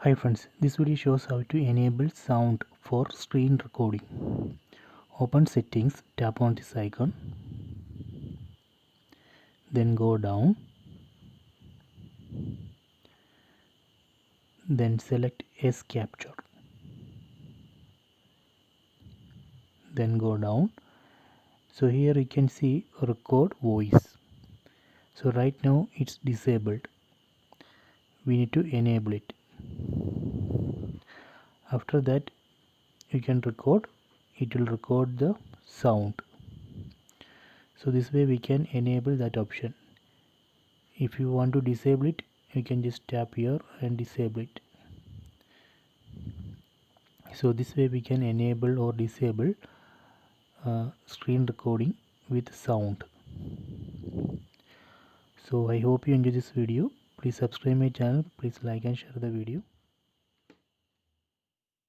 Hi friends, this video shows how to enable sound for screen recording. Open settings, tap on this icon, then go down, then select S capture, then go down. So here you can see record voice. So right now it's disabled. We need to enable it. After that you can record, it will record the sound. So this way we can enable that option. If you want to disable it, you can just tap here and disable it. So this way we can enable or disable screen recording with sound. So I hope you enjoy this video. Please subscribe my channel. Please like and share the video.